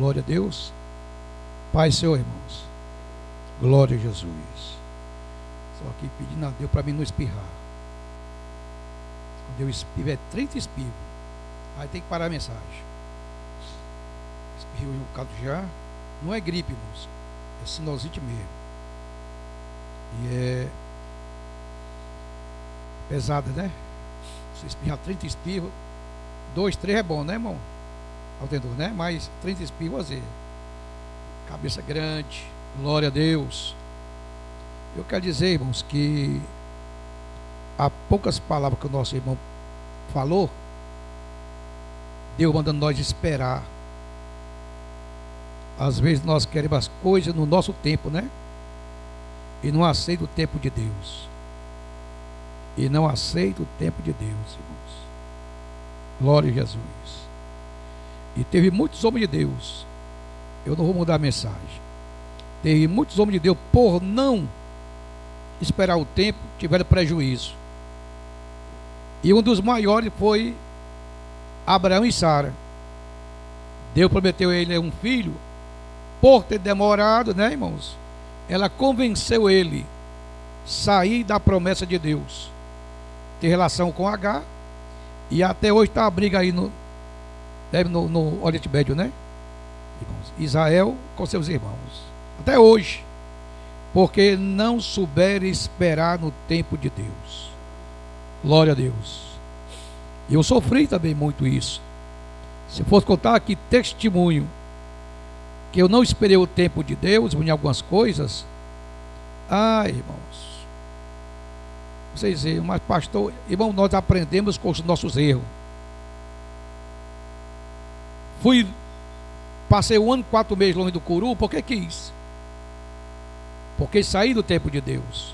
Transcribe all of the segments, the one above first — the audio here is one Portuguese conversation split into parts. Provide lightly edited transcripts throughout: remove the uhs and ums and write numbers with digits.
Glória a Deus. Pai, Senhor, irmãos. Glória a Jesus. Só aqui pedindo a Deus para mim não espirrar. Quando eu espirro é 30 espirros. Aí tem que parar a mensagem. Espirro um bocado já. Não é gripe, irmãos. É sinusite mesmo. E é pesada, né? Você espirrar 30 espirros. 2, 3 é bom, né, irmão? Entendeu, né? Mas 30 espirros, fazer. Cabeça grande. Glória a Deus. Eu quero dizer, irmãos, que há poucas palavras que o nosso irmão falou, Deus mandando nós esperar. Às vezes nós queremos as coisas no nosso tempo, né? E não aceita o tempo de Deus. E não aceita o tempo de Deus, irmãos. Glória a Jesus. E teve muitos homens de Deus. Eu não vou mudar a mensagem. Teve muitos homens de Deus, por não esperar o tempo, tiveram prejuízo. E um dos maiores foi Abraão e Sara. Deus prometeu a ele um filho. Por ter demorado, né, irmãos? Ela convenceu ele a sair da promessa de Deus, ter relação com Agar. E até hoje está a briga aí no Oriente Médio, né? Irmãos, Israel com seus irmãos. Até hoje. Porque não souberam esperar no tempo de Deus. Glória a Deus. Eu sofri também muito isso. Se fosse contar aqui testemunho que eu não esperei o tempo de Deus em algumas coisas. Irmãos, vocês viram, mas pastor, irmão, nós aprendemos com os nossos erros. Passei 1 ano e 4 meses longe do Curu, porque quis. Porque saí do tempo de Deus.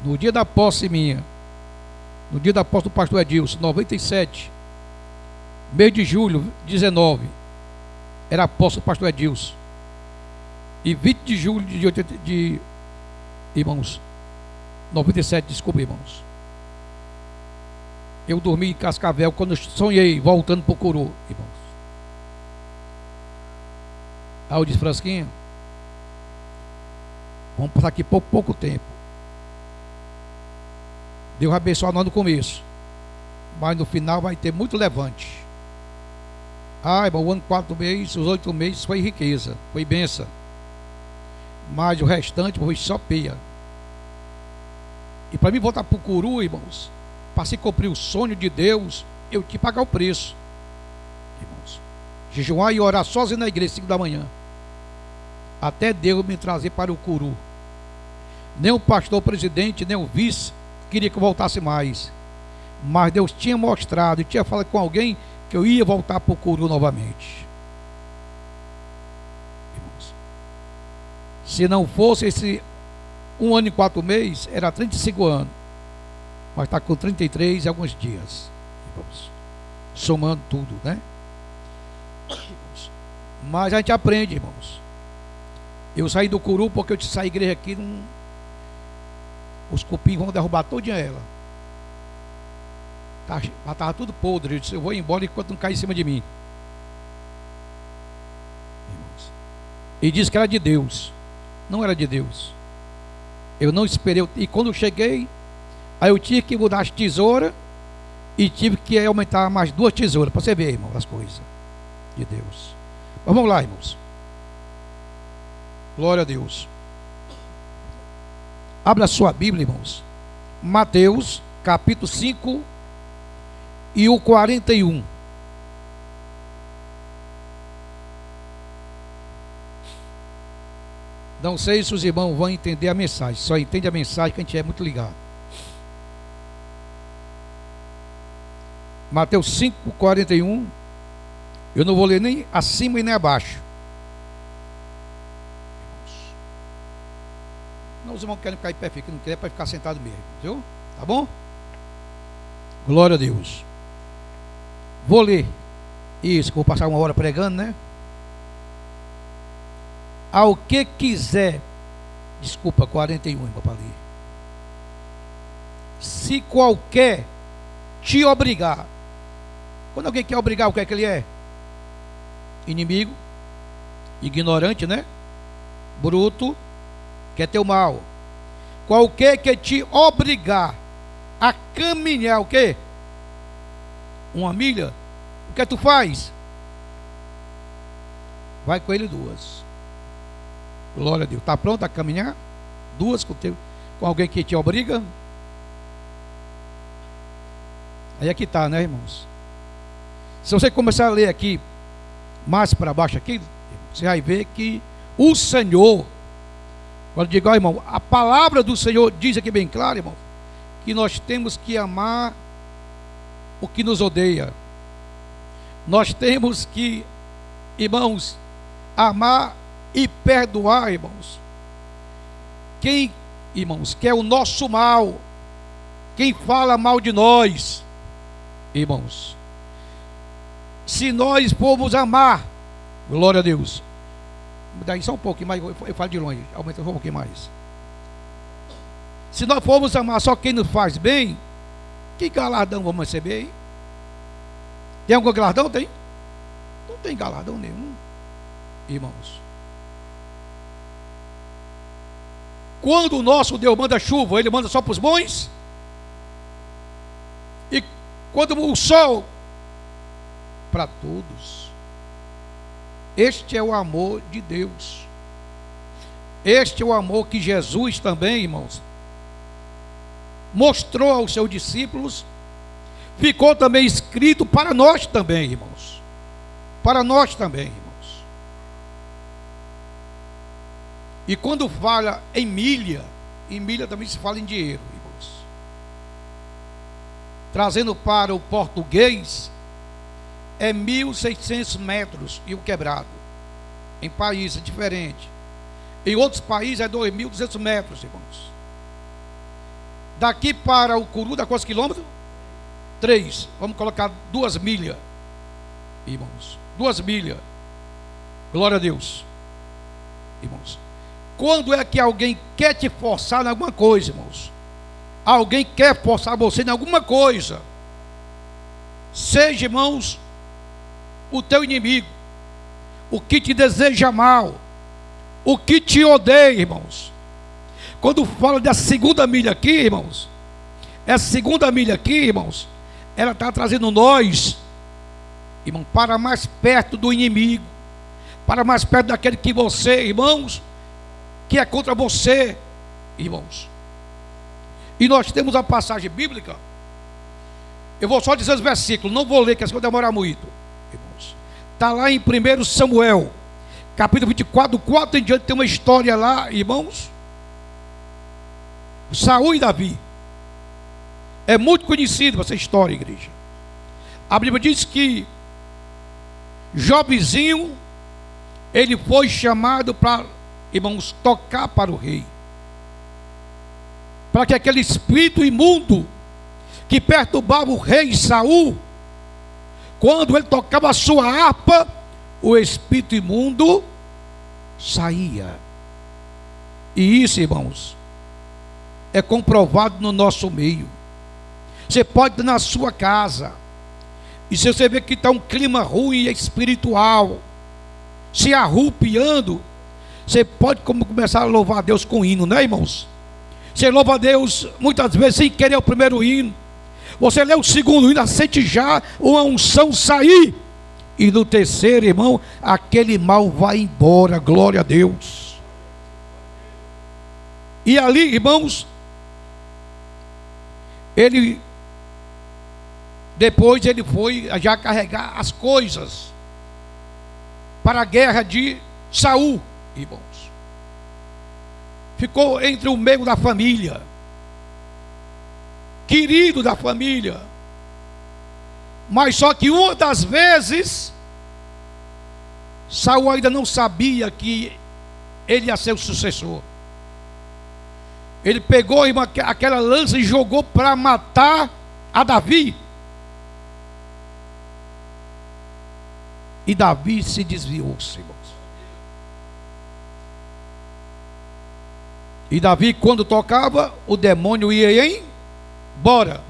No dia da posse minha, no dia da posse do pastor Edilson, 97, mês de julho, 19, era a posse do pastor Edilson. E 20 de julho irmãos, 97, desculpa, irmãos. Eu dormi em Cascavel quando eu sonhei voltando para o Curu, irmãos. Aí eu disse, Frasquinha, vamos passar aqui pouco tempo. Deus vai abençoar nós no começo, mas no final vai ter muito levante. Irmão, o ano 4 meses, os 8 meses foi riqueza, foi bênção. Mas o restante foi só peia. E para mim voltar para o Curu, irmãos, para se cumprir o sonho de Deus, eu tinha que pagar o preço. Irmãos, jejuar e orar sozinho na igreja 5 da manhã. Até Deus me trazer para o Curu. Nem o pastor presidente, nem o vice queria que eu voltasse mais. Mas Deus tinha mostrado, e tinha falado com alguém que eu ia voltar para o Curu novamente. Irmãos, se não fosse esse 1 ano e 4 meses, era 35 anos. Mas está com 33 e alguns dias. Irmãos, somando tudo, né? Irmãos, mas a gente aprende, irmãos. Eu saí do Curu porque eu disse, essa igreja aqui, os cupins vão derrubar todinha ela. Estava tudo podre. Eu disse, eu vou embora enquanto não cair em cima de mim. Irmãos, e disse que era de Deus. Não era de Deus. Eu não esperei. E quando eu cheguei, aí eu tive que mudar as tesouras e tive que aumentar mais 2 tesouras. Para você ver, irmão, as coisas de Deus. Mas vamos lá, irmãos. Glória a Deus. Abra a sua Bíblia, irmãos. Mateus, capítulo 5 e o 41. Não sei se os irmãos vão entender a mensagem. Só entende a mensagem que a gente é muito ligado. Mateus 5, 41. Eu não vou ler nem acima e nem abaixo. Não, os irmãos querem ficar em pé, fica, não quer para ficar sentado mesmo, viu? Tá bom? Glória a Deus. Vou ler. Isso, que vou passar 1 hora pregando, né? Ao que quiser. Desculpa, 41, irmão, para ler. Se qualquer te obrigar. Quando alguém quer obrigar, o que é que ele é? inimigo, ignorante, né? Bruto, quer ter o mal. Qualquer que te obrigar a caminhar o quê? Uma milha, o que tu faz? Vai com ele duas. Glória a Deus. Está pronto a caminhar? Duas com alguém que te obriga? Aí é que está, né, irmãos? Se você começar a ler aqui, mais para baixo aqui, você vai ver que o Senhor, quando digo, irmão, a palavra do Senhor diz aqui bem claro, irmão, que nós temos que amar o que nos odeia. Nós temos que, irmãos, amar e perdoar, irmãos, quem, irmãos, quer o nosso mal, quem fala mal de nós, irmãos. Se nós formos amar, glória a Deus, daí só um pouquinho mais, eu falo de longe, aumenta um pouquinho mais. Se nós formos amar só quem nos faz bem, que galardão vamos receber, hein? Tem algum galardão? Tem? Não tem galardão nenhum, irmãos. Quando o nosso Deus manda chuva, Ele manda só para os bons? E quando o sol, para todos. Este é o amor de Deus. Este é o amor que Jesus também, irmãos, mostrou aos seus discípulos. Ficou também escrito para nós também, irmãos. Para nós também, irmãos. E quando fala em milha também se fala em dinheiro, irmãos. Trazendo para o português, é 1.600 metros e o quebrado. Em países diferentes. Em outros países é 2.200 metros, irmãos. Daqui para o Curu dá quantos quilômetros? 3. Vamos colocar 2 milhas, irmãos. 2 milhas. Glória a Deus, irmãos. Quando é que alguém quer te forçar em alguma coisa, irmãos? Alguém quer forçar você em alguma coisa. Seja, irmãos, o teu inimigo, o que te deseja mal, o que te odeia, irmãos. Quando fala da segunda milha aqui, irmãos, essa segunda milha aqui, irmãos, ela está trazendo nós, irmão, para mais perto do inimigo, para mais perto daquele que você, irmãos, que é contra você, irmãos. E nós temos a passagem bíblica. Eu vou só dizer os versículos, não vou ler, que as coisas demoram muito, irmãos. Está lá em 1 Samuel, capítulo 24, do 4 em diante, tem uma história lá, irmãos. Saul e Davi. É muito conhecido essa história, igreja. A Bíblia diz que Jobezinho, ele foi chamado para, irmãos, tocar para o rei. Para que aquele espírito imundo que perturbava o rei Saul, quando ele tocava a sua harpa, o espírito imundo saía. E isso, irmãos, é comprovado no nosso meio. Você pode estar na sua casa, e se você vê que está um clima ruim espiritual, se arrupiando, você pode começar a louvar a Deus com hino, né, irmãos? Você louva a Deus muitas vezes sem querer o primeiro hino. Você lê o segundo hino, sente já uma unção sair. E no terceiro, irmão, aquele mal vai embora, glória a Deus. E ali, irmãos, depois ele foi já carregar as coisas para a guerra de Saul, irmãos. Ficou entre o meio da família, querido da família. Mas só que uma das vezes, Saul ainda não sabia que ele ia ser o sucessor. Ele pegou, irmão, aquela lança e jogou para matar a Davi. E Davi se desviou, irmãos. E Davi, quando tocava, o demônio ia embora.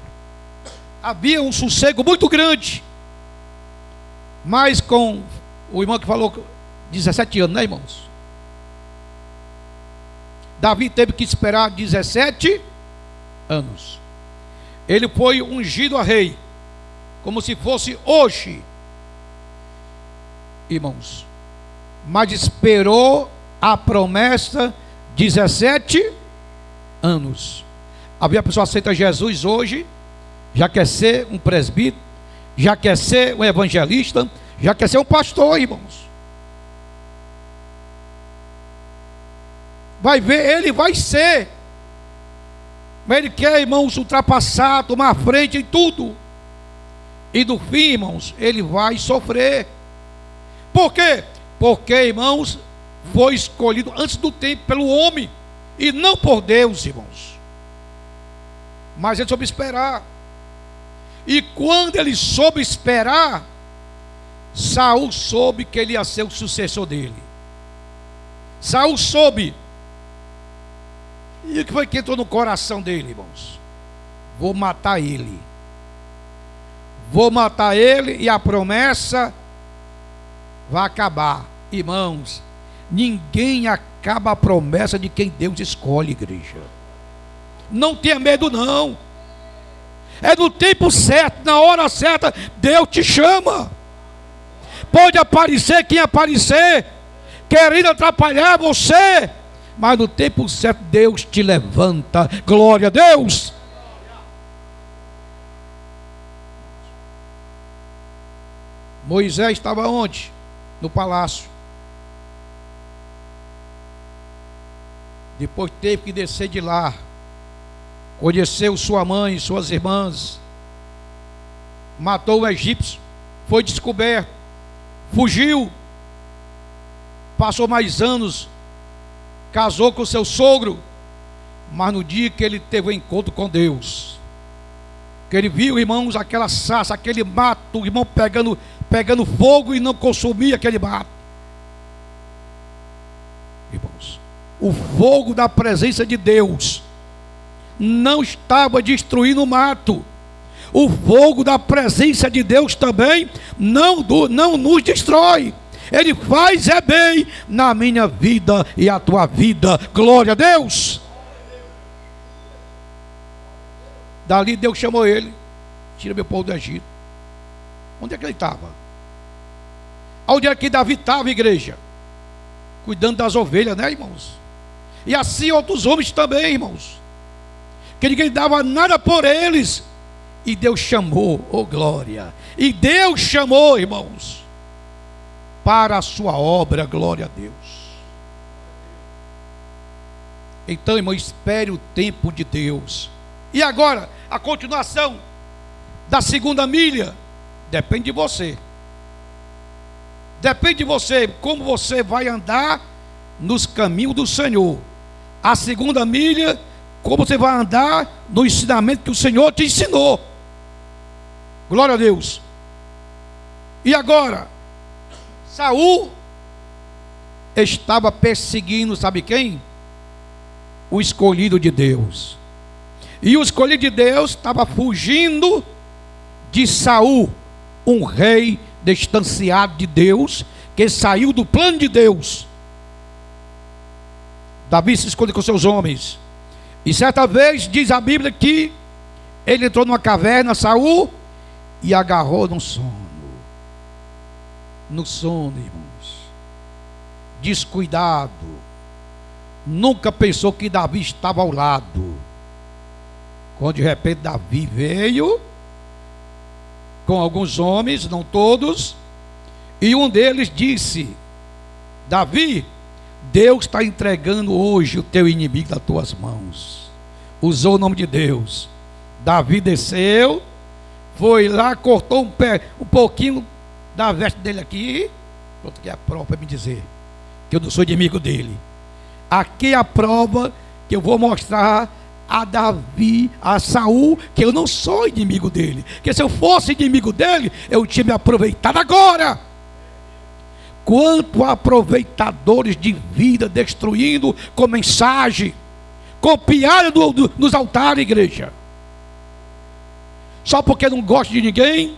Havia um sossego muito grande. Mas com O irmão que falou 17 anos, né, irmãos? Davi teve que esperar 17 anos. Ele foi ungido a rei, como se fosse hoje, irmãos. Mas esperou a promessa 17 anos. Havia pessoa que aceita Jesus hoje, já quer ser um presbítero, já quer ser um evangelista, já quer ser um pastor, irmãos. Vai ver, ele vai ser. Mas ele quer, irmãos, ultrapassar, tomar a frente em tudo. E no fim, irmãos, ele vai sofrer. Por quê? Porque, irmãos, foi escolhido antes do tempo pelo homem e não por Deus, irmãos. Mas ele soube esperar. E quando ele soube esperar, Saul soube que ele ia ser o sucessor dele. Saul soube. E o que foi que entrou no coração dele, irmãos? Vou matar ele. Vou matar ele e a promessa vai acabar. Irmãos, ninguém acaba a promessa de quem Deus escolhe, igreja. Não tenha medo, não. É no tempo certo, na hora certa, Deus te chama. Pode aparecer quem aparecer, querendo atrapalhar você, mas no tempo certo Deus te levanta. Glória a Deus. Moisés estava onde? No palácio. Depois teve que descer de lá. Conheceu sua mãe, suas irmãs. Matou o egípcio. Foi descoberto. Fugiu. Passou mais anos. Casou com seu sogro. Mas no dia que ele teve o encontro com Deus, que ele viu, irmãos, aquela sarça, aquele mato, o irmão pegando fogo e não consumia aquele mato. Irmãos, o fogo da presença de Deus não estava destruindo o mato. O fogo da presença de Deus também não nos destrói. Ele faz bem na minha vida e a tua vida. Glória a Deus. Dali Deus chamou ele. Tira meu povo do Egito. Onde é que ele estava? Onde é que Davi estava, igreja? Cuidando das ovelhas, né, irmãos? E assim outros homens também, irmãos, que ninguém dava nada por eles. E Deus chamou, oh glória. E Deus chamou, irmãos, para a sua obra, glória a Deus. Então, irmão, espere o tempo de Deus. E agora, a continuação da segunda milha, depende de você. Depende de você, como você vai andar nos caminhos do Senhor. A segunda milha, como você vai andar no ensinamento que o Senhor te ensinou. Glória a Deus. E agora, Saul estava perseguindo, sabe quem? O escolhido de Deus. E o escolhido de Deus estava fugindo de Saul, um rei distanciado de Deus, que saiu do plano de Deus. Davi se esconde com seus homens. E certa vez diz a Bíblia que ele entrou numa caverna, Saul, e agarrou no sono. No sono, irmãos. Descuidado. Nunca pensou que Davi estava ao lado. Quando de repente Davi veio com alguns homens, não todos, e um deles disse: Davi, Deus está entregando hoje o teu inimigo nas tuas mãos. Usou o nome de Deus. Davi desceu, foi lá, cortou um pouquinho da veste dele aqui. Pronto, que é a prova para me dizer que eu não sou inimigo dele. Aqui é a prova que eu vou mostrar a Davi, a Saul, que eu não sou inimigo dele. Que se eu fosse inimigo dele, eu tinha me aproveitado agora. Quanto a aproveitadores de vida, destruindo com mensagem, com piada nos altares, igreja. Só porque não gosta de ninguém,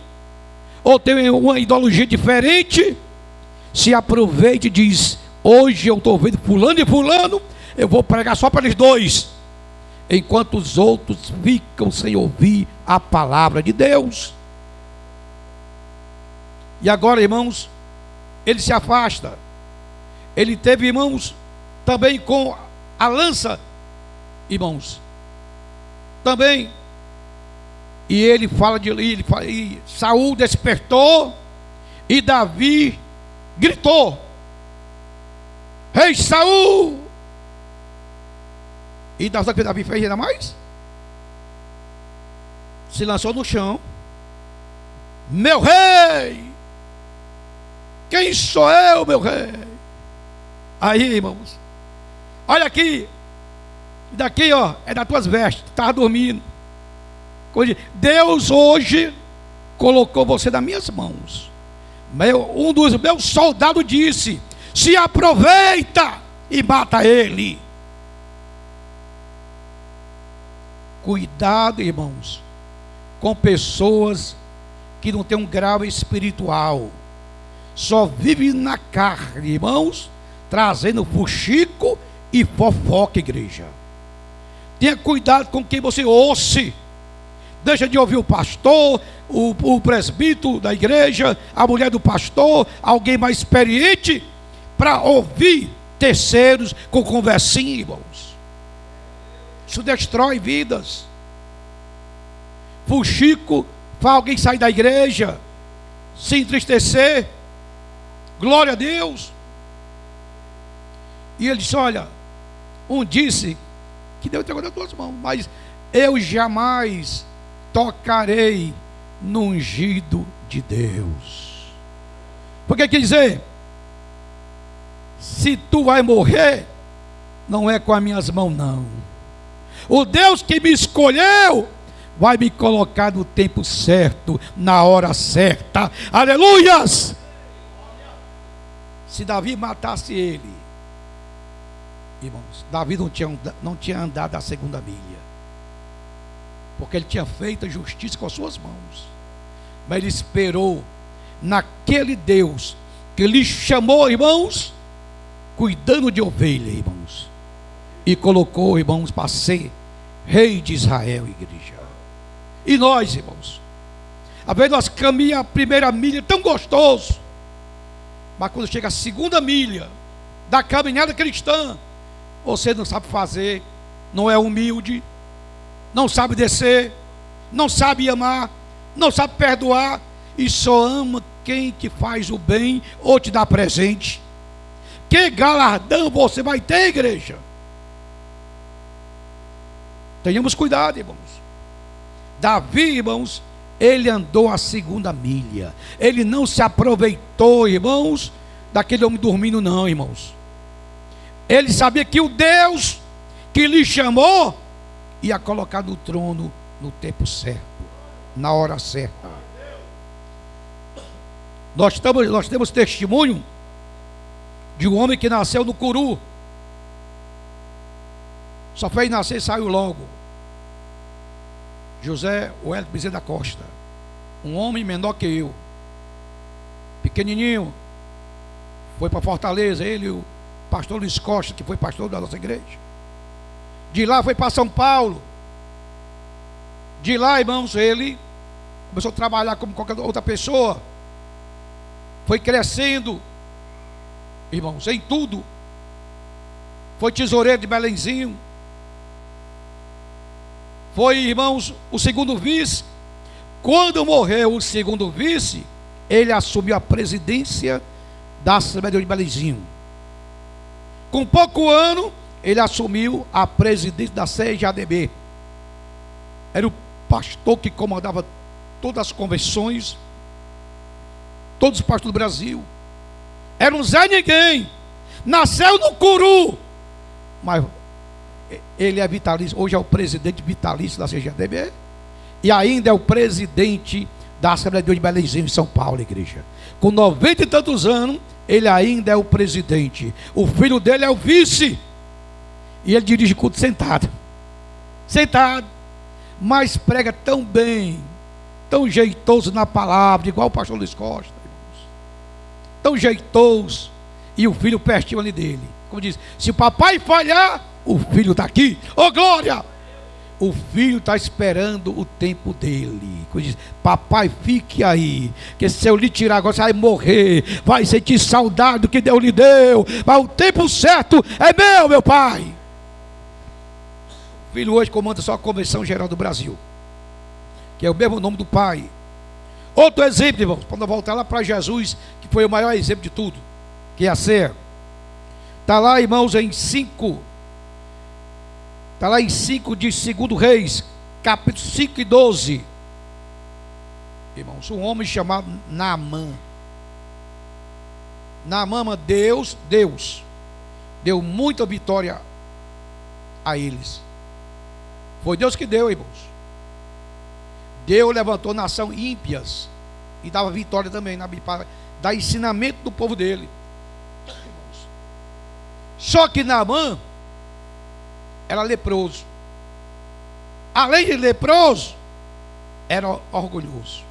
ou tem uma ideologia diferente, se aproveita e diz: hoje eu estou vendo fulano e fulano, eu vou pregar só para eles dois, enquanto os outros ficam sem ouvir a palavra de Deus. E agora, irmãos, ele se afasta. Ele teve, irmãos, também com a lança, irmãos, também. E ele fala e Saul despertou e Davi gritou: Rei Saul! E sabe o que Davi fez ainda mais? Se lançou no chão. Meu rei! Quem sou eu, meu rei? Aí, irmãos, olha aqui. Daqui, ó, é das tuas vestes. Tu estava dormindo. Deus hoje colocou você nas minhas mãos. Um dos meus soldados disse: se aproveita e mata ele. Cuidado, irmãos, com pessoas que não têm um grau espiritual, só vivem na carne, irmãos, trazendo fuxico e fofoca, igreja. Tenha cuidado com quem você ouça. Deixa de ouvir o pastor, o presbítero da igreja, a mulher do pastor, alguém mais experiente, para ouvir terceiros com conversinha, irmãos. Isso destrói vidas. Fuxico faz alguém sair da igreja, se entristecer. Glória a Deus. E ele disse: olha, disse que Deus entregou nas tuas mãos, mas eu jamais tocarei no ungido de Deus. Porque quer dizer, se tu vai morrer, não é com as minhas mãos, não. O Deus que me escolheu vai me colocar no tempo certo, na hora certa. Aleluias! Se Davi matasse ele, irmãos, Davi não tinha andado a segunda milha, porque ele tinha feito a justiça com as suas mãos. Mas ele esperou naquele Deus que lhe chamou, irmãos, cuidando de ovelha, irmãos, e colocou, irmãos, para ser rei de Israel, igreja. E nós, irmãos, às vezes nós caminhamos a primeira milha tão gostoso, mas quando chega a segunda milha da caminhada cristã, você não sabe fazer, não é humilde, não sabe descer, não sabe amar, não sabe perdoar, e só ama quem te faz o bem ou te dá presente. Que galardão você vai ter, igreja? Tenhamos cuidado, irmãos. Davi, irmãos, ele andou a segunda milha. Ele não se aproveitou, irmãos, daquele homem dormindo, não, irmãos. Ele sabia que o Deus que lhe chamou ia colocar no trono no tempo certo, na hora certa. Nós temos testemunho de um homem que nasceu no Curu. Só fez nascer e saiu logo. José Wellington Bezerra da Costa. Um homem menor que eu, pequenininho. Foi para Fortaleza, ele e o pastor Luiz Costa, que foi pastor da nossa igreja. De lá foi para São Paulo. De lá, irmãos, ele começou a trabalhar como qualquer outra pessoa. Foi crescendo, irmãos, em tudo. Foi tesoureiro de Belenzinho. Foi, irmãos, o segundo vice. Quando morreu o segundo vice, ele assumiu a presidência da Assembleia de Belenzinho. Com pouco ano, ele assumiu a presidência da CJDB. Era o pastor que comandava todas as convenções, todos os pastores do Brasil. Era um Zé Ninguém. Nasceu no Curu, mas ele é vitalício. Hoje é o presidente vitalício da CJDB e ainda é o presidente da Assembleia de Deus de Belenzinho, em São Paulo, igreja. Com 90 e tantos anos, ele ainda é o presidente. O filho dele é o vice. E ele dirige culto sentado. Sentado. Mas prega tão bem, tão jeitoso na palavra, igual o pastor Luiz Costa, irmãos. tão jeitoso, e o filho pertinho ali dele. Como diz, se o papai falhar, o filho está aqui. Ô glória! O filho está esperando o tempo dele. Como diz, papai, fique aí, que se eu lhe tirar agora, você vai morrer, vai sentir saudade do que Deus lhe deu, mas o tempo certo é meu pai. O filho hoje comanda só a Convenção Geral do Brasil, que é o mesmo nome do pai. Outro exemplo, irmãos, quando eu voltar lá para Jesus, que foi o maior exemplo de tudo, que é a ceia. Está lá, irmãos, em 5. Está lá em 5 de 2 Reis, capítulo 5 e 12. Irmãos, um homem chamado Naamã. Naamã, Deus deu muita vitória a eles. Foi Deus que deu, irmãos. Deus levantou nação ímpias e dava vitória também para dar ensinamento do povo dele. Só que Naamã era leproso. Além de leproso, era orgulhoso.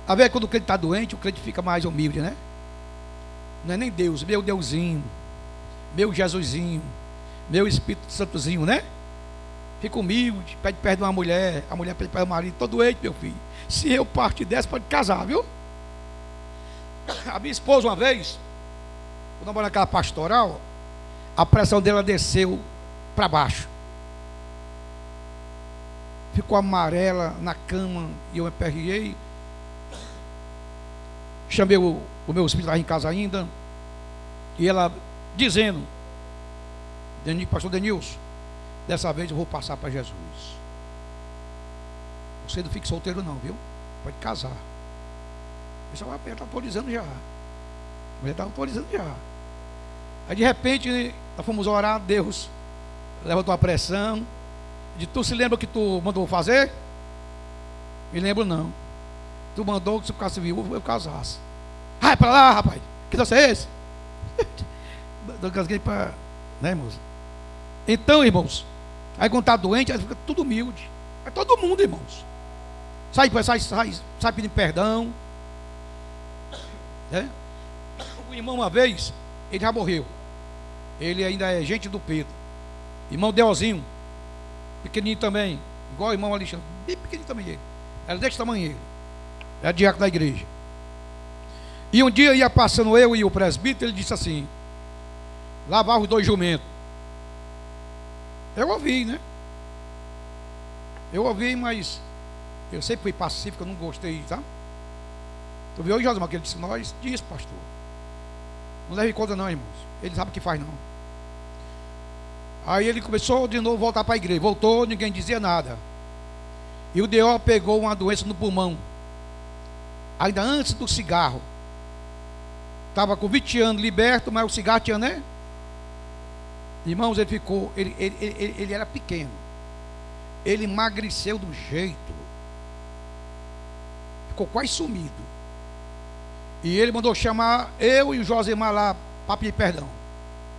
A ver, quando o crente está doente, o crente fica mais humilde, né? Não é nem Deus, meu Deusinho, meu Jesusinho, meu Espírito Santozinho, né? Fica humilde, pede perdão à mulher, a mulher pede perdão ao marido, tô doente, meu filho. Se eu partir dessa, pode casar, viu? A minha esposa, uma vez, quando eu moro naquela pastoral, a pressão dela desceu para baixo. Ficou amarela na cama e eu me aperreei. Chamei o meu espírito lá em casa ainda. E ela dizendo: pastor Denilson, dessa vez eu vou passar para Jesus. Você não fique solteiro não, viu? Pode casar. Eu já está autorizando já. Ele está autorizando já. Aí de repente nós fomos orar, Deus levantou a pressão. Tu se lembra o que tu mandou fazer? Me lembro não. Tu mandou que se eu ficasse viúvo eu casasse. Vai para lá, rapaz. Que doce é esse? Eu casei para, né, irmãos? Então, irmãos, aí quando está doente, aí fica tudo humilde. É todo mundo, irmãos. Sai pedindo perdão. Né? O irmão, uma vez, ele já morreu. Ele ainda é gente do Pedro. Irmão Deozinho, pequenininho também, igual o irmão Alexandre, bem pequenininho também ele. Era desse tamanho ele. Era diácono da igreja. E um dia ia passando eu e o presbítero, ele disse assim: lavar os 2 jumentos. Eu ouvi, né? Eu ouvi, mas eu sempre fui pacífico, eu não gostei, tá? Tu viu hoje, Josimar, que ele disse: nós, diz, pastor, não leve em conta não, irmãos. Ele sabe o que faz não. Aí ele começou de novo a voltar para a igreja. Voltou, ninguém dizia nada. E o D.O. pegou uma doença no pulmão. Ainda antes do cigarro. Estava com 20 anos liberto, mas o cigarro tinha, né? Irmãos, ele ficou, ele era pequeno. Ele emagreceu do jeito. Ficou quase sumido. E ele mandou chamar eu e o Josemar lá para pedir perdão.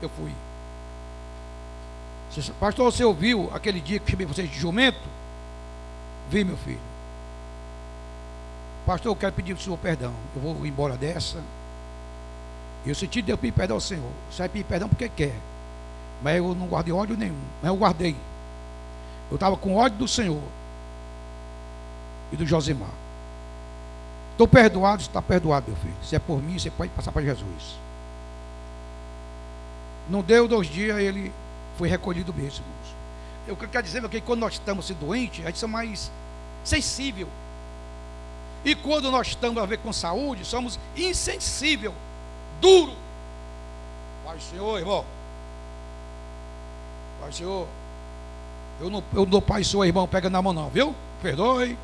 Eu fui. Pastor, você ouviu aquele dia que chamei vocês de jumento? Vi, meu filho. Pastor, eu quero pedir ao senhor perdão. Eu vou embora dessa. Eu senti Deus pedir perdão ao Senhor. Você vai pedir perdão porque quer. Mas eu não guardei ódio nenhum. Mas eu guardei. Eu estava com ódio do Senhor e do Josemar. Estou perdoado, está perdoado, meu filho. Se é por mim, você pode passar para Jesus. Não deu 2 dias, ele foi recolhido mesmo, irmãos. O que eu quero dizer é que quando nós estamos doentes, a gente é mais sensível. E quando nós estamos a ver com saúde, somos insensível, duro. Pai, Senhor, irmão. Pai, Senhor. Eu não dou Pai, Senhor, irmão, pega na mão não, viu? Perdoe.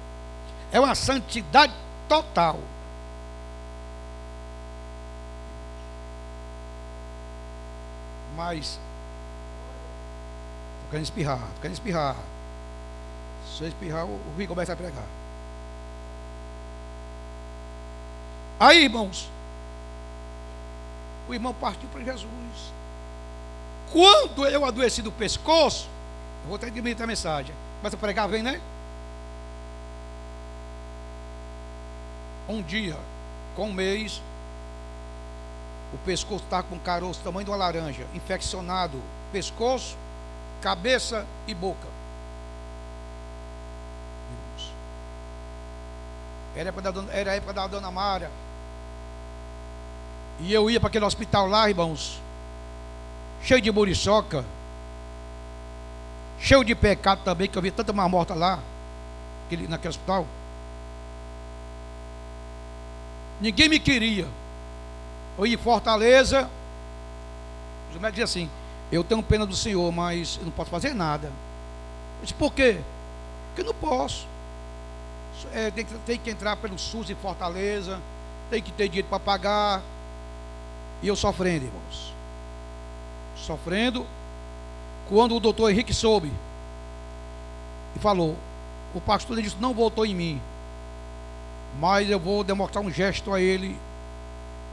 É uma santidade total. Mas tô querendo espirrar. Se eu espirrar, o Rui começa a pregar. Aí, irmãos, o irmão partiu para Jesus. Quando eu adoeci do pescoço, eu vou até diminuir a mensagem. Começa a pregar, vem, né? Um dia, com um mês, O pescoço está com um caroço do tamanho de uma laranja, infeccionado, pescoço, cabeça e boca. Era a época da dona Mara. E eu ia para aquele hospital lá, irmãos, cheio de muriçoca, cheio de pecado também, que eu vi tanta mais morta lá, naquele hospital. Ninguém me queria. Eu ia em Fortaleza, os médicos diziam assim: eu tenho pena do senhor, mas eu não posso fazer nada. Eu disse: por quê? Porque eu não posso. Tem que entrar pelo SUS em Fortaleza, tem que ter dinheiro para pagar. E eu sofrendo, irmãos, sofrendo. Quando o doutor Henrique soube e falou, o pastor disse: não voltou em mim, mas eu vou demonstrar um gesto a ele.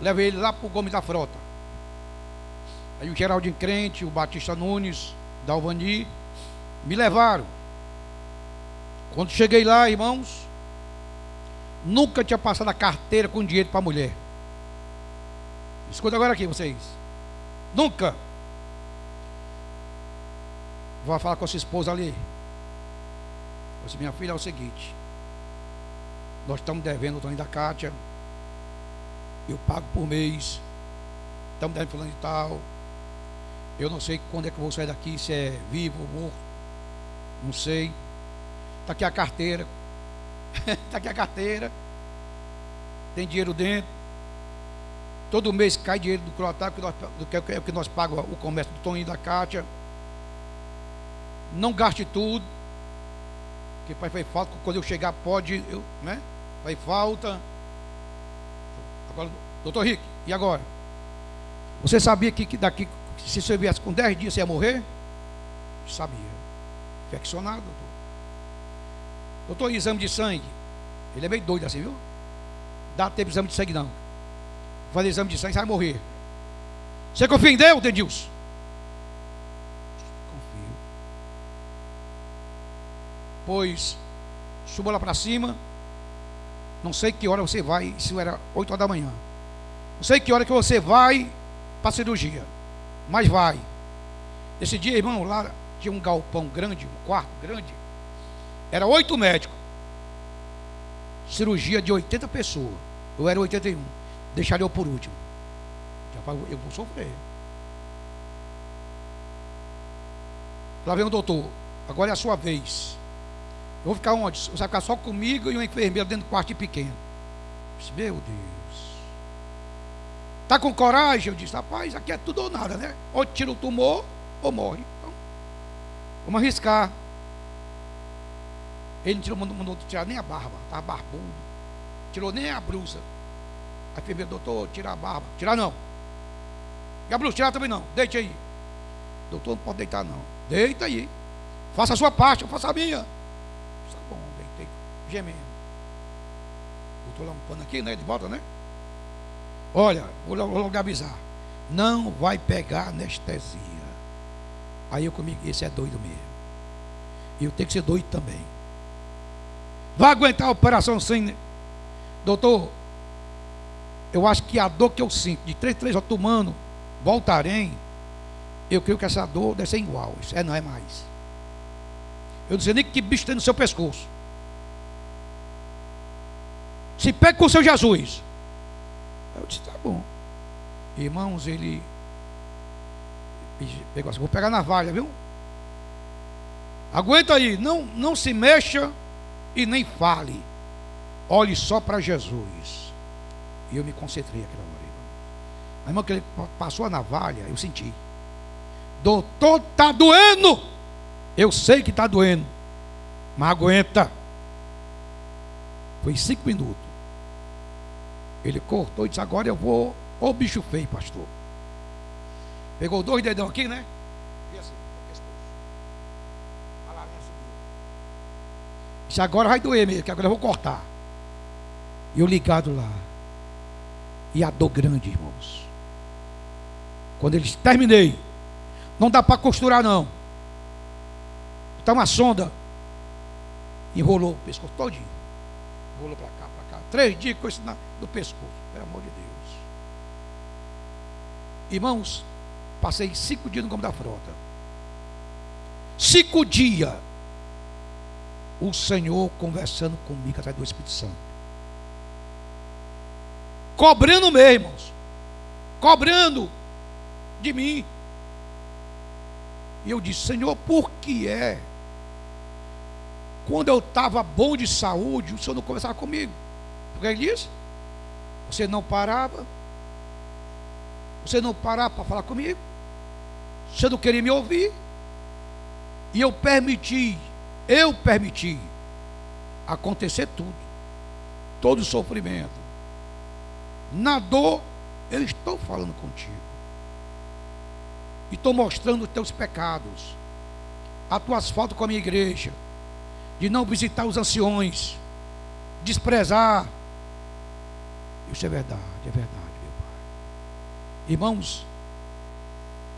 Levei ele lá para o Gomes da Frota. Aí o Geraldinho Crente, o Batista Nunes, Dalvani, me levaram. Quando cheguei lá, irmãos, nunca tinha passado a carteira com dinheiro para a mulher. Escuta agora aqui, vocês. Nunca. Vou falar com a sua esposa ali. Eu disse: minha filha, é o seguinte, nós estamos devendo o Tony da Cátia, eu pago por mês, estamos devendo fulano e tal. Eu não sei quando é que eu vou sair daqui, se é vivo ou morto, não sei. Está aqui a carteira. Está aqui a carteira, tem dinheiro dentro. Todo mês cai dinheiro do Croatá, que nós pagamos o comércio do Toninho da Cátia. Não gaste tudo, que pai faz falta. Quando eu chegar pode, né? Faz falta. Agora, doutor Rick, e agora? Você sabia que daqui, se você viesse com 10 dias, você ia morrer? Sabia. Infeccionado, doutor. Doutor, exame de sangue. Ele é meio doido assim, viu? Dá tempo de exame de sangue não. Fazer exame de sangue, você vai morrer. Você confia em Deus, Denilson? Confio. Pois, suba lá para cima. Não sei que hora você vai. Isso era 8 horas da manhã. Não sei que hora que você vai para a cirurgia, mas vai. Esse dia, irmão, lá tinha um galpão grande, um quarto grande. Era 8 médicos. Cirurgia de 80 pessoas. Eu era 81. Deixaria eu por último. Eu vou sofrer. Lá vem o doutor. Agora é a sua vez. Eu vou ficar onde? Você vai ficar só comigo e uma enfermeira dentro do quarto pequeno. Eu disse: meu Deus. Está com coragem? Eu disse: rapaz, aqui é tudo ou nada, né? Ou tira o tumor ou morre. Então, vamos arriscar. Ele não mandou tirar nem a barba, estava barbudo. Tirou nem a blusa. A enfermeira: doutor, tira a barba. Tirar não. E a blusa, tirar também não. Deite aí. Doutor, não pode deitar não. Deita aí. Faça a sua parte, eu faço a minha. Tá bom, deitei, gemendo. Botou lá um pano aqui, né? De volta, né? Olha, vou logo avisar. Não vai pegar anestesia. Aí eu comigo: esse é doido mesmo. E eu tenho que ser doido também. Vai aguentar a operação sem... Doutor, eu acho que a dor que eu sinto de 3 horas tomando Voltaren, eu creio que essa dor deve ser igual. Isso não é mais. Eu não sei nem que bicho tem no seu pescoço. Se pega com o seu Jesus. Eu disse: tá bom. Irmãos, ele pegou assim: vou pegar na navalha, viu? Aguenta aí, não se mexa e nem fale. Olhe só para Jesus. E eu me concentrei aquela hora, irmão. A irmã, que ele passou a navalha, eu senti. Doutor, está doendo. Eu sei que está doendo, mas aguenta. Foi 5 minutos. Ele cortou e disse: agora eu vou. Ô bicho feio, pastor. Pegou 2 dedão aqui, né? E assim, a larinha subiu. Disse: agora vai doer mesmo, que agora eu vou cortar. E eu ligado lá. E a dor grande, irmãos. Quando eles terminei, não dá para costurar não. Está uma sonda. Enrolou o pescoço todinho. Enrolou para cá, para cá. 3 dias com isso no pescoço. Pelo amor de Deus. Irmãos, passei 5 dias no campo da frota. 5 dias. O Senhor conversando comigo através do Espírito Santo. Cobrando mesmo, irmãos. Cobrando de mim. E eu disse: Senhor, por que é? Quando eu estava bom de saúde, o Senhor não conversava comigo. Porque Ele disse: você não parava. Você não parava para falar comigo. Você não queria me ouvir. E eu permiti acontecer tudo. Todo o sofrimento. Na dor, eu estou falando contigo. E estou mostrando os teus pecados. As tuas faltas com a minha igreja. De não visitar os anciões. Desprezar. Isso é verdade, meu pai. Irmãos,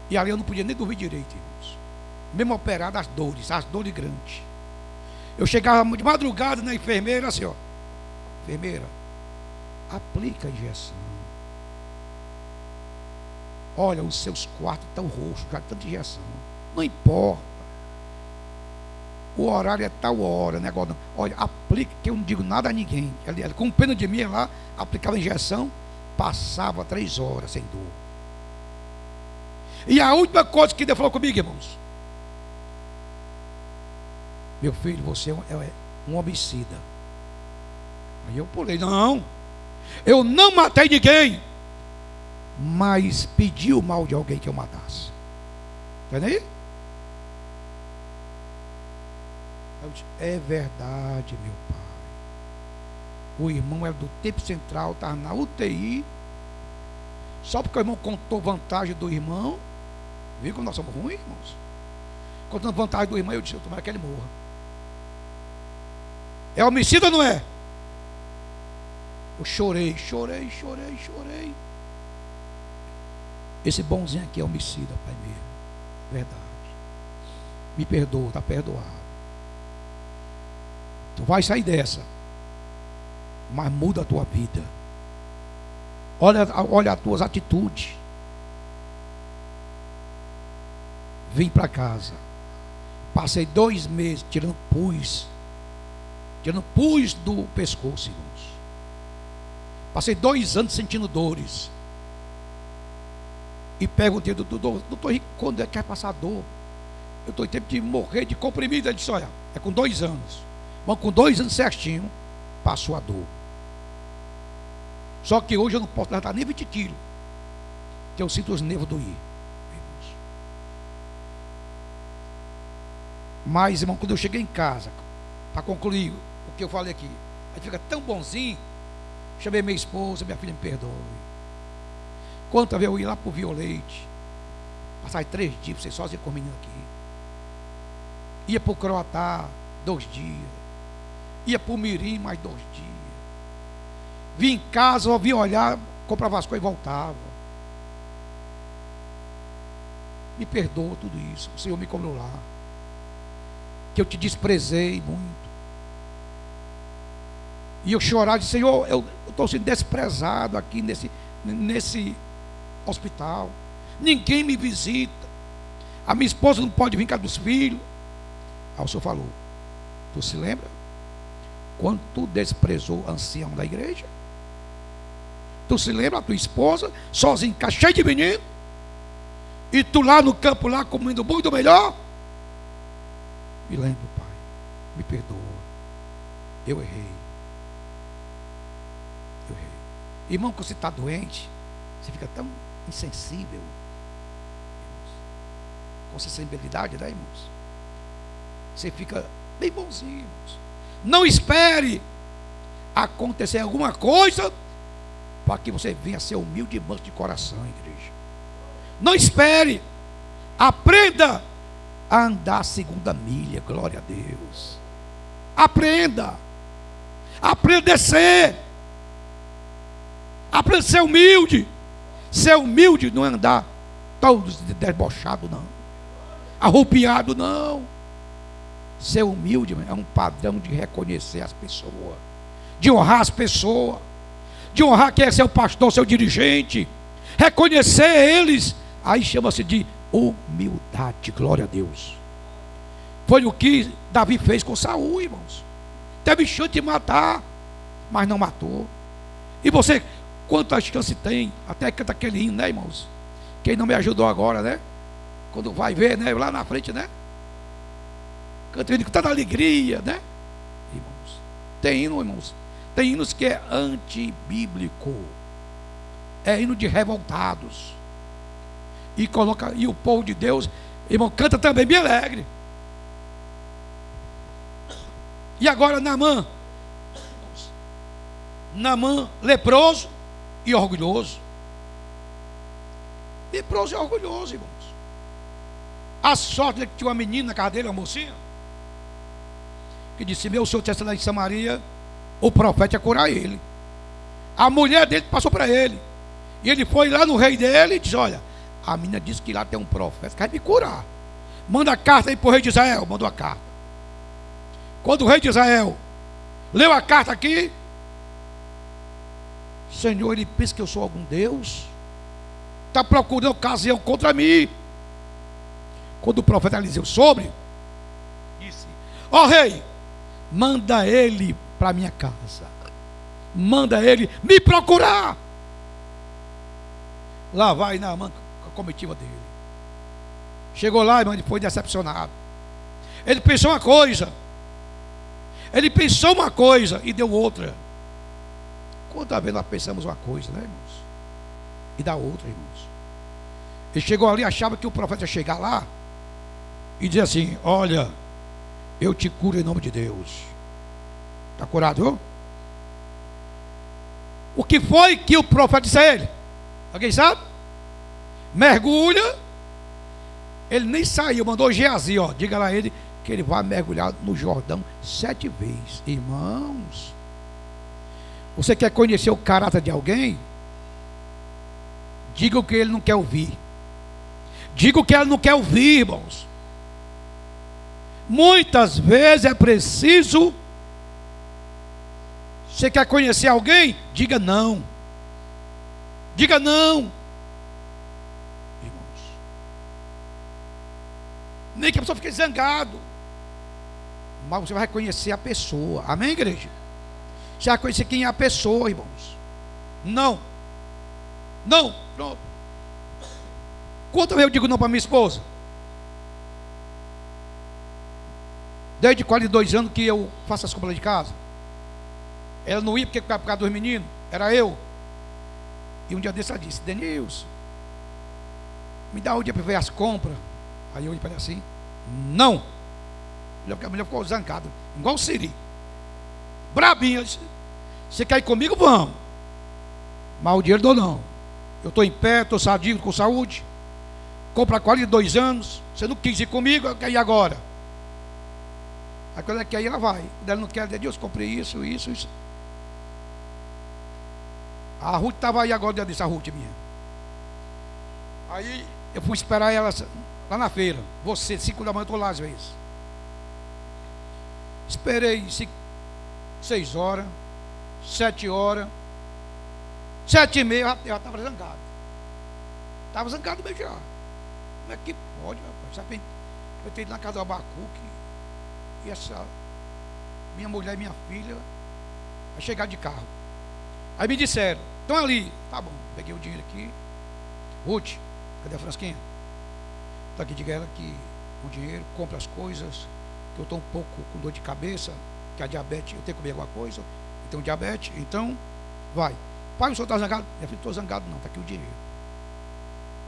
e ali eu não podia nem dormir direito, irmãos. Mesmo operado, as dores grandes. Eu chegava de madrugada na enfermeira, assim, ó. Enfermeira, aplica a injeção. Olha, os seus quartos estão roxos, já tanta injeção. Não importa. O horário é tal hora, negócio. Olha, aplica, que eu não digo nada a ninguém. Ela, com pena de mim, lá, aplicava a injeção, passava 3 horas sem dor. E a última coisa que Deus falou comigo, irmãos: meu filho, você é um homicida. Aí eu pulei: não, eu não matei ninguém, mas pedi o mal de alguém que eu matasse. Está aí? Eu disse: é verdade, meu pai. O irmão era do tempo central, estava na UTI. Só porque o irmão contou vantagem do irmão. Viu como nós somos ruins, irmãos? Contando vantagem do irmão, eu disse: eu tomara que ele morra. É homicida ou não é? Eu chorei. Esse bonzinho aqui é homicida, pai mesmo. Verdade. Me perdoa, está perdoado. Tu vai sair dessa. Mas muda a tua vida. Olha as tuas atitudes. Vim para casa. Passei 2 meses tirando pus do pescoço, irmãos. Passei 2 anos sentindo dores. E perguntei do doutor Henrique, quando é que vai passar dor? Eu estou em tempo de morrer de comprimido. Ele disse: olha, é com 2 anos. Mas com 2 anos certinho, passou a dor. Só que hoje eu não posso levantar nem 20 quilos, que eu sinto os nervos doer, irmãos. Mas, irmão, quando eu cheguei em casa, para concluir o que eu falei aqui, aí fica tão bonzinho. Chamei minha esposa: minha filha, me perdoe. Quantas vezes eu ia lá para o Violete, passar 3 dias, você sozinho com o menino aqui. Ia para o Croatá 2 dias. Ia para o Mirim mais 2 dias. Vim em casa, vim olhar, comprava as coisas e voltava. Me perdoa tudo isso. O Senhor me cobrou lá. Que eu te desprezei muito. E eu chorava e disse: Senhor, eu estou sendo desprezado aqui nesse hospital. Ninguém me visita. A minha esposa não pode vir cá dos filhos. Aí o Senhor falou: tu se lembra? Quando tu desprezou o ancião da igreja? Tu se lembra a tua esposa, sozinha, cheia de menino? E tu lá no campo, lá comendo muito melhor? Me lembro, pai. Me perdoa. Eu errei. Irmão, quando você está doente, você fica tão insensível. Com sensibilidade, né, irmãos? Você fica bem bonzinho, irmãos. Não espere acontecer alguma coisa para que você venha a ser humilde e manso de coração, igreja. Não espere. Aprenda a andar a 2ª milha. Glória a Deus. Aprenda. Aprenda a descer. Aprenda a ser humilde. Ser humilde não é andar todos debochado, não. Arrupiado, não. Ser humilde é um padrão de reconhecer as pessoas, de honrar as pessoas, de honrar quem é seu pastor, seu dirigente, reconhecer eles, aí chama-se de humildade. Glória a Deus. Foi o que Davi fez com Saul, irmãos. Teve chance de matar, mas não matou. E você, quantas chances tem? Até canta aquele hino, né, irmãos? Quem não me ajudou agora, né? Quando vai ver, né? Lá na frente, né? Canta hino com tanta alegria, né? Irmãos, tem hino, irmãos. Tem hinos que é antibíblico. É hino de revoltados. E o povo de Deus, irmão, canta também bem alegre. E agora Naamã, leproso e orgulhoso. Leproso e orgulhoso, irmãos. A sorte é que tinha uma menina na casa dele, uma mocinha, que disse: meu senhor tivesse lá em Samaria, o profeta ia curar ele. A mulher dele passou para ele. E ele foi lá no rei dele e disse: olha, a menina disse que lá tem um profeta que vai me curar. Manda a carta aí para o rei de Israel. Mandou a carta. Quando o rei de Israel leu a carta aqui, Senhor, ele pensa que eu sou algum Deus? Está procurando ocasião contra mim. Quando o profeta Eliseu soube, disse: ó rei, manda ele para minha casa. Manda ele me procurar. Lá vai Naamã com a comitiva dele. Chegou lá, irmão, ele foi decepcionado. Ele pensou uma coisa. E deu outra. Quantas vezes nós pensamos uma coisa, né, irmãos? E dá outra, irmãos. Ele chegou ali, achava que o profeta ia chegar lá e dizer assim: olha, eu te curo em nome de Deus. Está curado, viu? O que foi que o profeta disse a ele? Alguém sabe? Mergulha. Ele nem saiu, mandou Geazi, ó, diga lá a ele que ele vai mergulhar no Jordão 7 vezes. Irmãos, você quer conhecer o caráter de alguém? Diga o que ele não quer ouvir. Diga o que ele não quer ouvir, irmãos. Muitas vezes é preciso. Você quer conhecer alguém? Diga não. Diga não. Irmãos, nem que a pessoa fique zangado, mas você vai reconhecer a pessoa. Amém, igreja? Você vai conhecer quem é a pessoa, irmãos. Não. Não. Pronto. Quantas vezes eu digo não para minha esposa? Desde 42 anos que eu faço as compras de casa. Ela não ia porque por causa dos meninos, era eu. E um dia desse ela disse: Denilson, me dá um dia para ver as compras. Aí eu olhei para ele assim: não. A mulher ficou zangada, igual o Siri, brabinha. Você quer ir comigo? Vamos. Mas o dinheiro dou não. Eu estou em pé, estou sadio, com saúde. Compra há 42 anos. Você não quis ir comigo, eu quero ir agora. Aí quando ela quer ir, ela vai. Quando ela não quer, Deus, comprei isso. A Ruth estava aí agora, disse a Ruth minha. Aí eu fui esperar ela lá na feira. 5 da manhã eu estou lá às vezes. Esperei 6 horas, 7 horas, 7h30, eu já estava zangado. Estava zangado mesmo já. Como é que pode, rapaz? Eu tenho ido na casa do Abacuque e essa minha mulher e minha filha vai chegar de carro. Aí me disseram: estão ali. Tá bom, peguei o dinheiro aqui. Ruth, cadê a frasquinha? Está aqui, diga ela que o dinheiro, compra as coisas, que eu estou um pouco com dor de cabeça, que a diabetes, eu tenho que comer alguma coisa, eu tenho diabetes, então vai. Pai, o senhor está zangado? Minha filha, não estou zangado não, está aqui o dinheiro.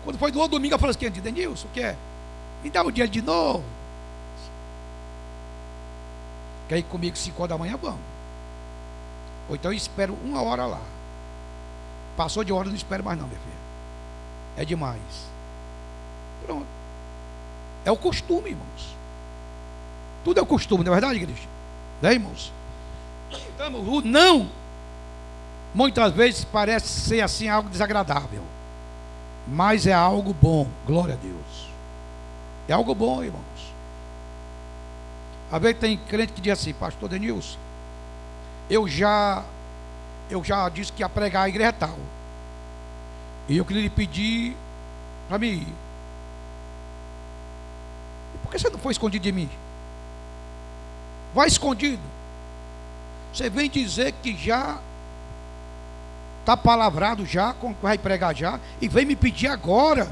Quando foi do outro domingo, eu falei assim: Denilson, o que é? Me dá o dinheiro de novo. Quer ir comigo 5 horas da manhã? Vamos. Ou então eu espero 1 hora lá. Passou de hora, eu não espero mais não, minha filha. É demais. Pronto. É o costume, irmãos. Tudo é o costume, não é verdade, igreja? Né, irmãos? Então, o não, muitas vezes parece ser assim algo desagradável, mas é algo bom. Glória a Deus. É algo bom, irmãos. Às vezes tem crente que diz assim: pastor Denilson, eu já disse que ia pregar a igreja tal. E eu queria lhe pedir para mim ir. E por que você não foi escondido de mim? Vai escondido. Você vem dizer que já está palavrado já, vai pregar já, e vem me pedir agora.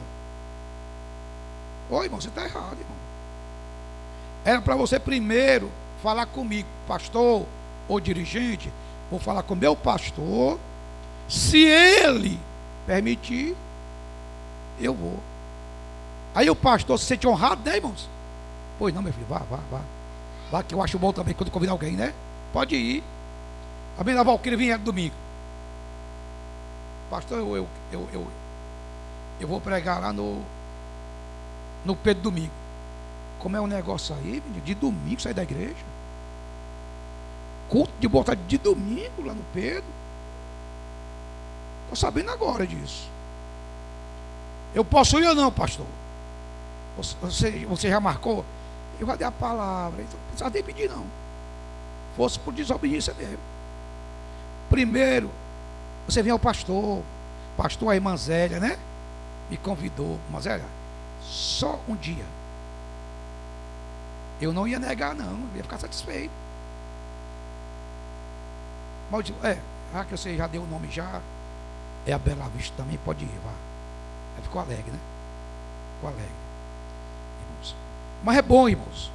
Ô irmão, você está errado, irmão. Era para você primeiro falar comigo, pastor ou dirigente. Vou falar com meu pastor. Se ele permitir, eu vou. Aí o pastor se sente honrado, né, irmãos? Pois não, meu filho, vá. Vá, que eu acho bom também quando convidar alguém, né? Pode ir. A menina Valquíria vinha domingo. Pastor, eu vou pregar lá no Pedro Domingo. Como é um negócio aí, menino, de domingo sair da igreja? Culto de botar de domingo lá no Pedro. Estou sabendo agora disso. Eu posso ir ou não, pastor? Você já marcou? Eu já dei a palavra. Então não precisa nem pedir, não. Fosse por desobediência mesmo. Primeiro, você vem ao pastor. Pastor, a irmã Zélia, né? Me convidou. Irmã Zélia, só um dia. Eu não ia negar, não. Eu ia ficar satisfeito. Mas já que você já deu o nome já, é a Bela Vista também, pode ir, vá. Aí ficou alegre, né? Ficou alegre. Irmãos. Mas é bom, irmãos,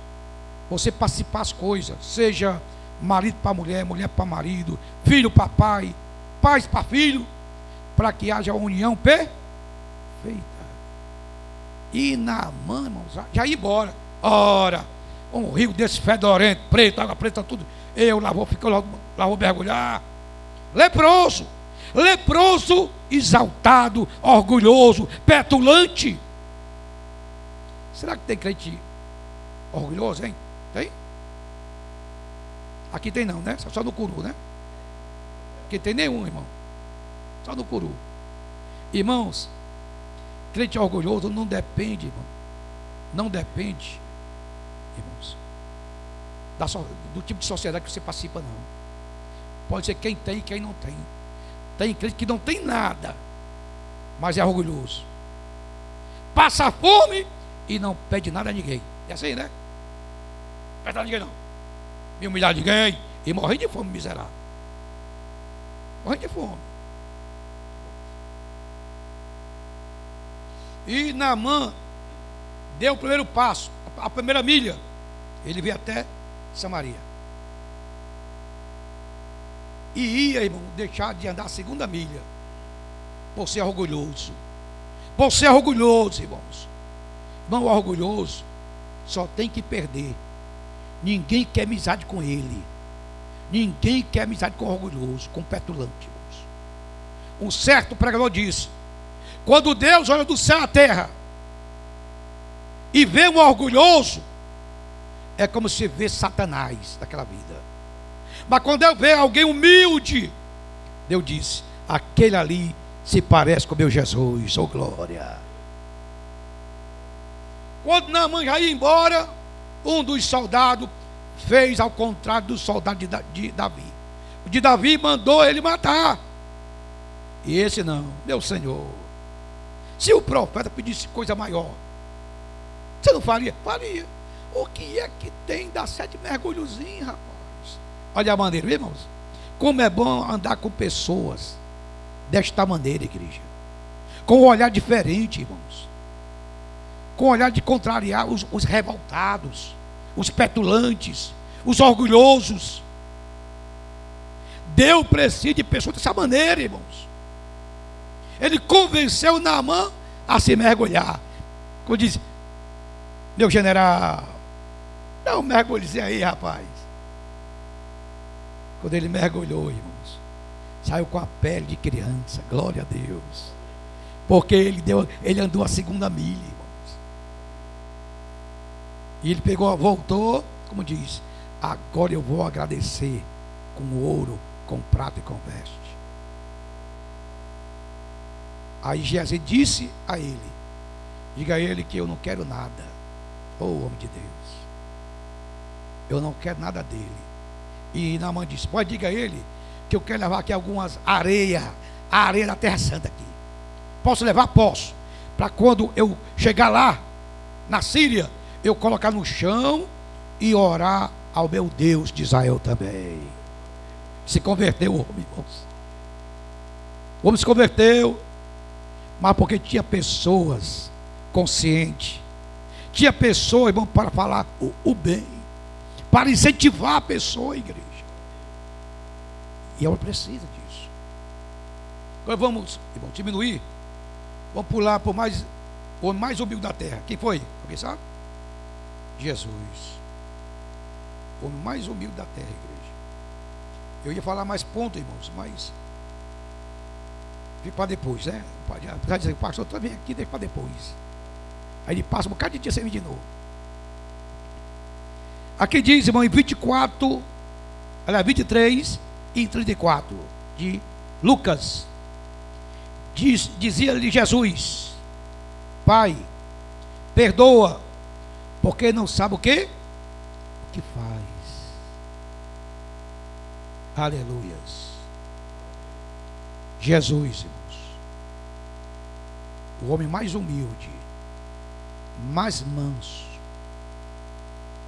você participar das coisas, seja marido para mulher, mulher para marido, filho para pai, pais para filho, para que haja uma união perfeita. E Naamã, irmãos, já ia embora. Ora, um rio desse fedorento, preto, água preta, tudo. Eu lá vou mergulhar. Leproso, exaltado, orgulhoso, petulante. Será que tem crente orgulhoso, hein? Tem? Aqui tem não, né? Só no Curu, né? Aqui tem nenhum, irmão. Só no Curu. Irmãos, crente orgulhoso não depende, irmão. Não depende, irmãos, do tipo de sociedade que você participa, não. Pode ser quem tem e quem não tem. Tem crente que não tem nada, mas é orgulhoso. Passa fome e não pede nada a ninguém. É assim, né? Não pede nada a ninguém, não. Me humilhar a ninguém e morrer de fome, miserável. Morrer de fome. E Naamã deu o primeiro passo, a primeira milha. Ele veio até Samaria. E ia, irmão, deixar de andar a segunda milha. Por ser orgulhoso. Por ser orgulhoso, irmãos. Irmão orgulhoso só tem que perder. Ninguém quer amizade com ele. Ninguém quer amizade com orgulhoso, com petulante, irmãos. Um certo pregador disse: quando Deus olha do céu à terra e vê um orgulhoso, é como se vê Satanás daquela vida. Mas quando eu vejo alguém humilde, Deus disse: aquele ali se parece com meu Jesus, oh glória. Quando Naamã já ia embora, um dos soldados fez ao contrário do soldado de Davi. O de Davi mandou ele matar. E esse não, meu Senhor. Se o profeta pedisse coisa maior, você não faria? Faria. O que é que tem da 7 mergulhozinhos, rapaz? Olha a maneira, irmãos. Como é bom andar com pessoas desta maneira, igreja. Com um olhar diferente, irmãos. Com um olhar de contrariar os revoltados, os petulantes, os orgulhosos. Deus precisa de pessoas dessa maneira, irmãos. Ele convenceu Naamã a se mergulhar. Como disse: meu general, dá um mergulhozinho aí, rapaz. Quando ele mergulhou, irmãos, saiu com a pele de criança. Glória a Deus. Porque ele andou a segunda milha, irmãos. E ele voltou, como diz: agora eu vou agradecer com ouro, com prata e com veste. Aí Geazi disse a ele: diga a ele que eu não quero nada. Oh, homem de Deus, eu não quero nada dele. E Naamã disse: pode, diga a ele que eu quero levar aqui algumas areia, a areia da Terra Santa aqui. Posso levar? Posso. Para quando eu chegar lá, na Síria, eu colocar no chão e orar ao meu Deus de Israel também. Se converteu o homem, irmãos. O homem se converteu, mas porque tinha pessoas conscientes. Tinha pessoas, irmão, para falar o bem, para incentivar a pessoa, a igreja. E ela precisa disso. Agora vamos, irmão, diminuir. Vamos pular para o homem mais humilde da terra. Quem foi? Alguém sabe? Jesus. O homem mais humilde da terra, igreja. Eu ia falar mais pontos, irmãos, mas fica para depois, né? Apesar de dizer, pastor, também aqui, deixa para depois. Aí ele passa um bocado de dia sem vir de novo. Aqui diz, irmão, em 24, aliás, 23 e 34 de Lucas. Dizia-lhe Jesus: Pai, perdoa, porque não sabe o que faz. Aleluias. Jesus, irmãos, o homem mais humilde, mais manso,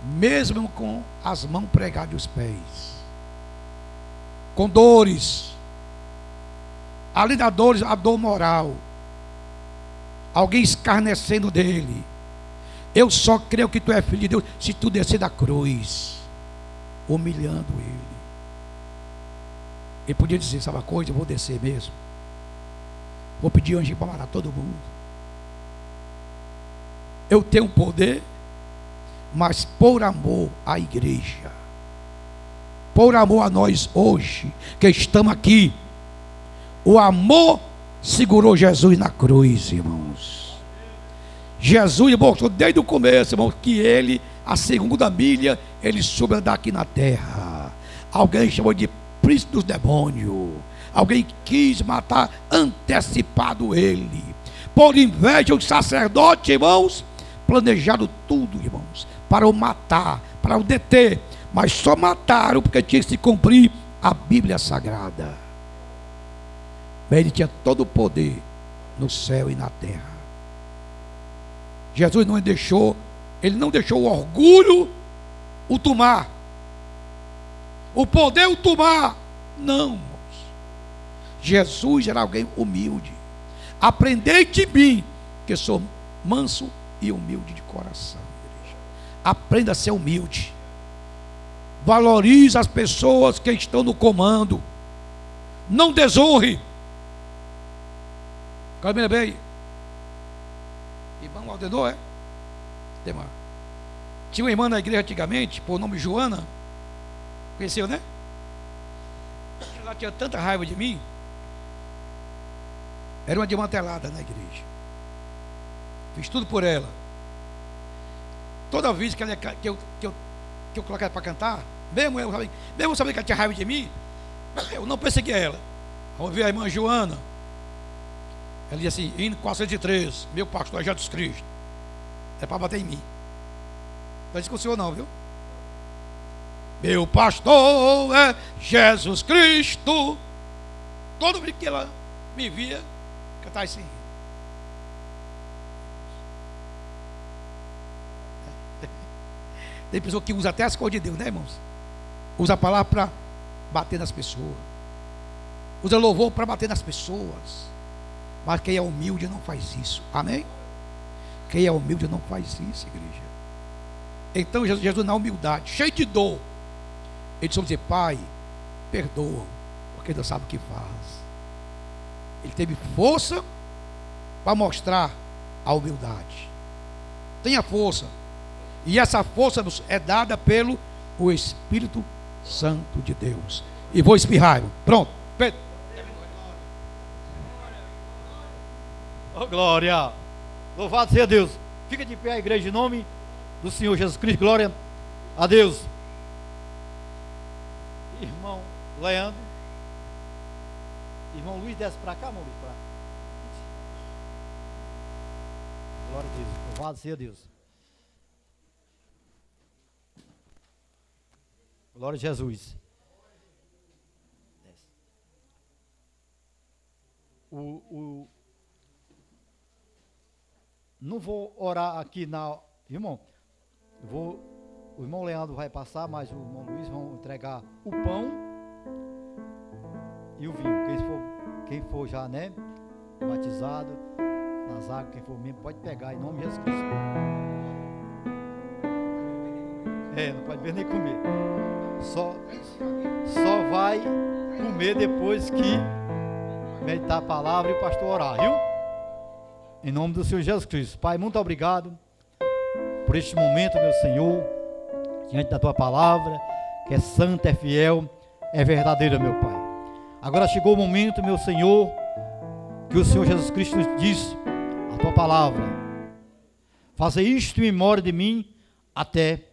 mesmo com as mãos pregadas e os pés, com dores, além das dores, a dor moral, alguém escarnecendo dele. Eu só creio que tu és filho de Deus se tu descer da cruz, humilhando ele. Ele podia dizer, sabe uma coisa, eu vou descer mesmo, vou pedir anjo para matar todo mundo. Eu tenho poder, mas por amor à igreja, por amor a nós hoje, que estamos aqui, o amor segurou Jesus na cruz, irmãos. Jesus mostrou desde o começo, irmãos, que ele, a segunda milha, ele soube andar aqui na terra. Alguém chamou de príncipe dos demônios. Alguém quis matar antecipado ele. Por inveja, os sacerdotes, irmãos, planejaram tudo, irmãos, para o matar, para o deter. Mas só mataram porque tinha que se cumprir a Bíblia Sagrada. Mas ele tinha todo o poder no céu e na terra. Jesus não deixou, ele não deixou o orgulho o tomar, o poder o tomar. Não, irmãos. Jesus era alguém humilde. Aprendei de mim, que sou manso e humilde de coração, igreja. Aprenda a ser humilde. Valorize as pessoas que estão no comando. Não desonre. Caminha bem. Irmão Aldenor, é? Tinha uma irmã na igreja antigamente, por nome Joana. Conheceu, né? Ela tinha tanta raiva de mim. Era uma desmantelada na igreja. Fiz tudo por ela. Toda vez que eu colocava para cantar, mesmo sabendo que ela tinha raiva de mim, eu não perseguia ela. Ao ver a irmã Joana, ela dizia assim, hino 403, meu pastor é Jesus Cristo. É para bater em mim. Não disse com o senhor não, viu? Meu pastor é Jesus Cristo. Todo mundo que ela me via, cantar assim. Tem pessoa que usa até as cores de Deus, né, irmãos? Usa a palavra para bater nas pessoas. Usa louvor para bater nas pessoas. Mas quem é humilde não faz isso. Amém? Quem é humilde não faz isso, igreja. Então Jesus na humildade, cheio de dor, ele só dizer, Pai, perdoa, porque não sabe o que faz. Ele teve força para mostrar a humildade. Tenha força. E essa força é dada pelo o Espírito Santo de Deus. E vou espirrar, irmão. Pronto. Oh, glória. Louvado seja Deus. Fica de pé a igreja em nome do Senhor Jesus Cristo. Glória a Deus. Irmão Leandro. Irmão Luiz, desce para cá, irmão Luiz. Glória a Deus. Louvado seja Deus. Glória a Jesus. não vou orar aqui irmão, o irmão Leandro vai passar, mas o irmão Luiz vão entregar o pão e o vinho. Quem for já, né, batizado nas águas, quem for membro, pode pegar em nome de Jesus Cristo. Não pode ver nem comer. Só vai comer depois que meditar a palavra e o pastor orar, viu? Em nome do Senhor Jesus Cristo. Pai, muito obrigado por este momento, meu Senhor, diante da tua palavra, que é santa, é fiel, é verdadeira, meu Pai. Agora chegou o momento, meu Senhor, que o Senhor Jesus Cristo nos disse, a tua palavra: fazer isto em memória de mim até